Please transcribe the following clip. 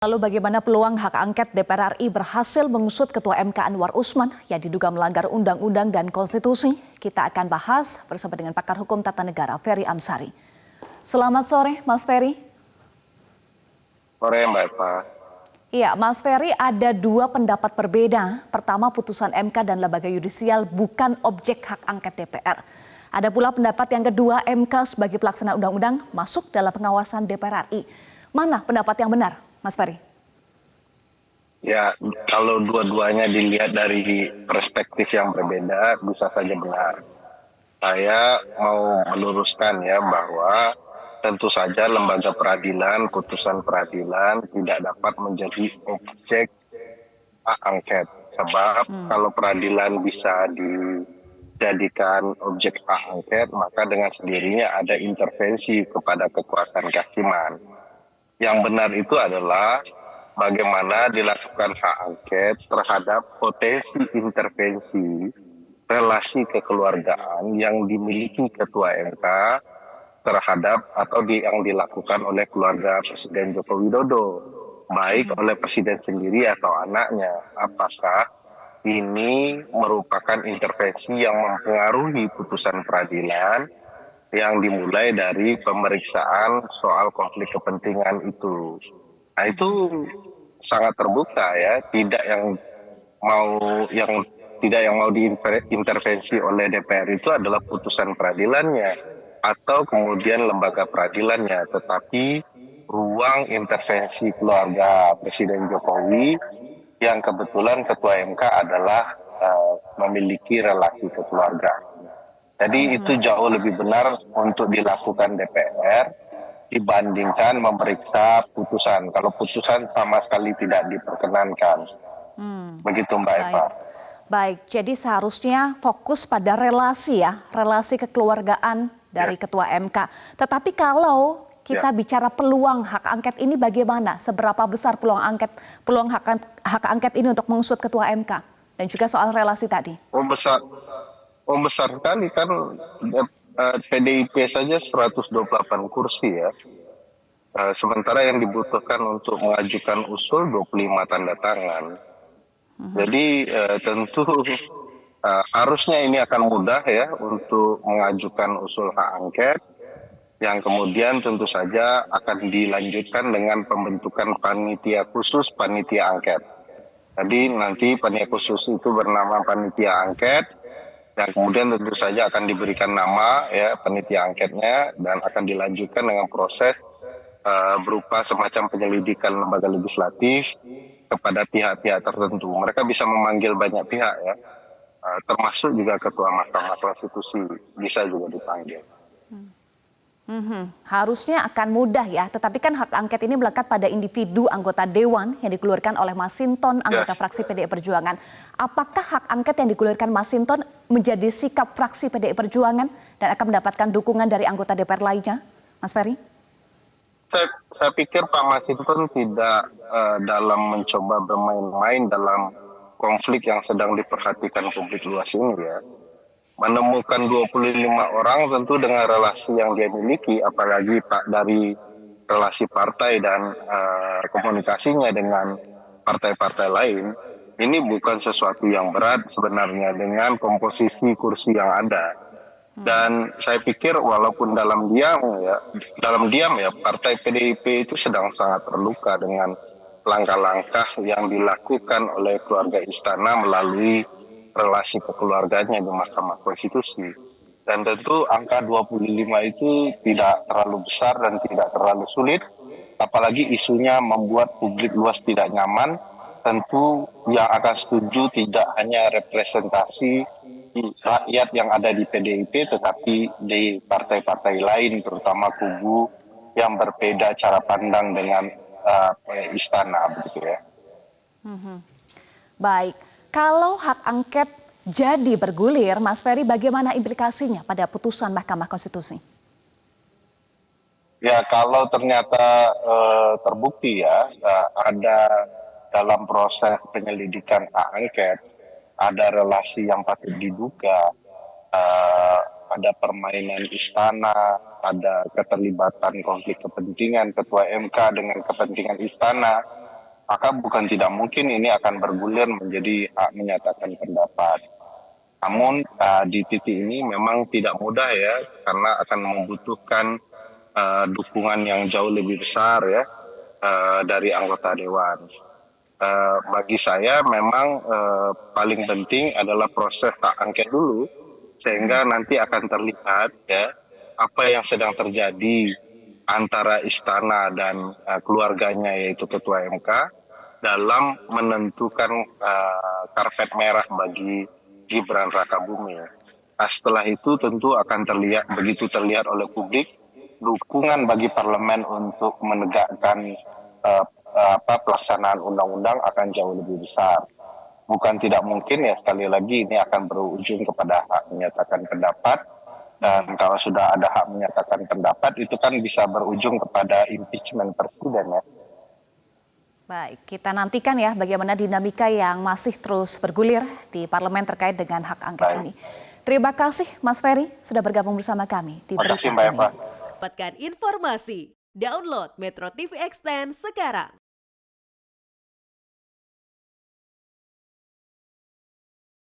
Lalu bagaimana peluang hak angket DPR RI berhasil mengusut Ketua MK Anwar Usman yang diduga melanggar undang-undang dan konstitusi? Kita akan bahas bersama dengan pakar hukum tata negara Ferry Amsari. Selamat sore Mas Ferry. Sore Mbak Eva. Iya Mas Ferry, ada dua pendapat berbeda. Pertama, putusan MK dan lembaga yudisial bukan objek hak angket DPR. Ada pula pendapat yang kedua, MK sebagai pelaksana undang-undang masuk dalam pengawasan DPR RI. Mana pendapat yang benar, Mas Ferry? Ya, kalau dua-duanya dilihat dari perspektif yang berbeda, bisa saja benar. Saya mau meluruskan ya bahwa tentu saja lembaga peradilan, putusan peradilan tidak dapat menjadi objek hak angket. Sebab kalau peradilan bisa dijadikan objek hak angket, maka dengan sendirinya ada intervensi kepada kekuasaan kehakiman. Yang benar itu adalah bagaimana dilakukan hak angket terhadap potensi intervensi relasi kekeluargaan yang dimiliki Ketua MK terhadap atau yang dilakukan oleh keluarga Presiden Joko Widodo, baik oleh Presiden sendiri atau anaknya. Apakah ini merupakan intervensi yang mempengaruhi putusan peradilan yang dimulai dari pemeriksaan soal konflik kepentingan itu. Nah, itu sangat terbuka ya, yang tidak yang mau diintervensi oleh DPR itu adalah putusan peradilannya atau kemudian lembaga peradilannya, tetapi ruang intervensi keluarga Presiden Jokowi yang kebetulan Ketua MK adalah memiliki relasi kekeluargaan. Jadi itu jauh lebih benar untuk dilakukan DPR dibandingkan memeriksa putusan. Kalau putusan sama sekali tidak diperkenankan. Begitu Mbak Eva. Baik, jadi seharusnya fokus pada relasi ya, relasi kekeluargaan dari Ketua MK. Tetapi kalau kita bicara peluang hak angket ini bagaimana? Seberapa besar peluang hak angket ini untuk mengusut Ketua MK? Dan juga soal relasi tadi. Besar sekali kan, PDIP saja 128 kursi ya. Sementara yang dibutuhkan untuk mengajukan usul 25 tanda tangan. Jadi tentu harusnya ini akan mudah ya untuk mengajukan usul hak angket yang kemudian tentu saja akan dilanjutkan dengan pembentukan panitia khusus panitia angket. Jadi nanti panitia khusus itu bernama panitia angket yang kemudian tentu saja akan diberikan nama ya panitia angketnya dan akan dilanjutkan dengan proses berupa semacam penyelidikan lembaga legislatif kepada pihak-pihak tertentu. Mereka bisa memanggil banyak pihak ya, termasuk juga Ketua Mahkamah Konstitusi bisa juga dipanggil. Harusnya akan mudah ya, tetapi kan hak angket ini melekat pada individu anggota Dewan yang dikeluarkan oleh Masinton, anggota fraksi PDI Perjuangan. Apakah hak angket yang dikeluarkan Masinton menjadi sikap fraksi PDI Perjuangan dan akan mendapatkan dukungan dari anggota DPR lainnya, Mas Ferry? Saya pikir Pak Masinton tidak dalam mencoba bermain-main dalam konflik yang sedang diperhatikan publik luas ini ya. Menemukan 25 orang tentu dengan relasi yang dia miliki, apalagi dari relasi partai dan komunikasinya dengan partai-partai lain, ini bukan sesuatu yang berat sebenarnya dengan komposisi kursi yang ada. Dan saya pikir walaupun dalam diam ya Partai PDIP itu sedang sangat terluka dengan langkah-langkah yang dilakukan oleh keluarga istana melalui relasi kekeluarganya di Mahkamah Konstitusi. Dan tentu angka 25 itu tidak terlalu besar dan tidak terlalu sulit, apalagi isunya membuat publik luas tidak nyaman. Tentu yang akan setuju tidak hanya representasi rakyat yang ada di PDIP, tetapi di partai-partai lain, terutama kubu yang berbeda cara pandang dengan istana, begitu ya. Baik, kalau hak angket jadi bergulir, Mas Ferry, bagaimana implikasinya pada putusan Mahkamah Konstitusi? Ya, kalau ternyata terbukti ya ada dalam proses penyelidikan hak angket, ada relasi yang patut diduga, ada permainan istana, ada keterlibatan konflik kepentingan Ketua MK dengan kepentingan istana, maka bukan tidak mungkin ini akan bergulir menjadi hak menyatakan pendapat. Namun di titik ini memang tidak mudah ya, karena akan membutuhkan dukungan yang jauh lebih besar ya dari anggota dewan. Bagi saya memang paling penting adalah proses hak angket dulu, sehingga nanti akan terlihat ya apa yang sedang terjadi antara istana dan keluarganya yaitu ketua MK dalam menentukan karpet merah bagi Gibran Rakabuming. Nah, setelah itu tentu akan terlihat, begitu terlihat oleh publik, dukungan bagi parlemen untuk menegakkan pelaksanaan undang-undang akan jauh lebih besar. Bukan tidak mungkin ya, sekali lagi ini akan berujung kepada hak menyatakan pendapat, dan kalau sudah ada hak menyatakan pendapat itu kan bisa berujung kepada impeachment presiden ya. Baik, kita nantikan ya bagaimana dinamika yang masih terus bergulir di parlemen terkait dengan hak angket ini. Terima kasih Mas Ferry sudah bergabung bersama kami di Terima berita kasih Mbak ini. Eva. Dapatkan informasi, download Metro TV Extend sekarang.